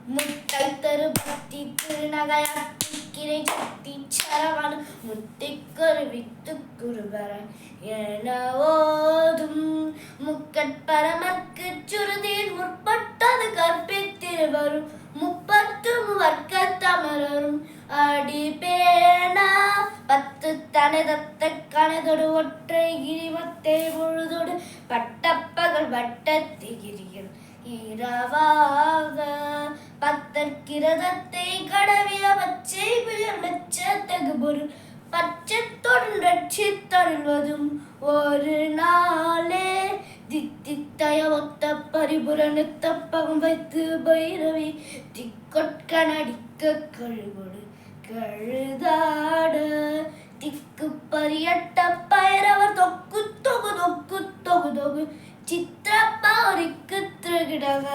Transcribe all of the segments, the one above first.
முட்டை தரு பக்தி திருநகையாத்திரை சக்தி சரவண முத்திக்கொரு வித்து குருபர என ஓதும் முக்கட்பரமர்க்கு சுருதியில் முற்பட்டது கற்பித்திருவரும் முப்பத்து வர்க்க தமரரும் அடி பேனா பத்து தனதத்த கணதொடு ஒற்றை கிரிமத்தை பொழுதோடு பட்டப்பகல் வட்டத்திகிரியில் இரவாக பத்தற்கிரதத்தை கடவிய பச்சை புயல் மெச்சத்தகு பொருள் பச்சத்தொடன் ரட்சித்தருள்வதும் ஒரு நாளே தித்தித்தய ஒத்த பரிபுரனுத்தப்பகம் வைத்து பைரவி திக்கொட்கனடிக்க கழுகொடு கழுதாட திக்கு பரியட்ட பைரவர் தொக்கு தொகு தொக்கு தொகு தொகு சித்திரப்பௌரிக்கு திருகிடக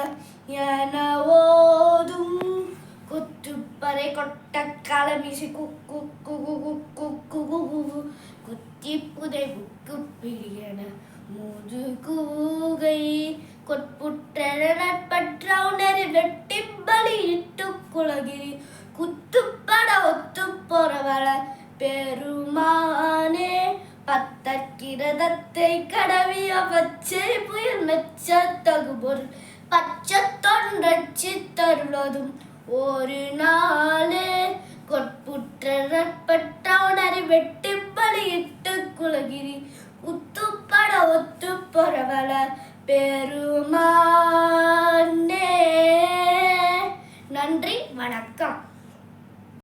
என ஓதும் குத்துப்பறை கொட்ட களமிசை குக்கு குகு குக்கு குகு குத்தி புதை புக்கு பிரியன முது கூகை கொட்புற்ற உணரி வெட்டி பலியிட்டு குலகிரி குத்துப்பட ஒத்து பொறவள பெருமானே பத்தற்கிரதத்தை கடவிய பச்சை புயல் மெச்சத்தகு பொருள் பச்சத்தொடன் ரட்சித்தருளதும் ஒரு நாளே கொட்புற்ற உணரி வெட்டி பலியிட்டு குலகிரி உத்துப்பட ஒத்து பொறவள பெருமானே. நன்றி, வணக்கம்.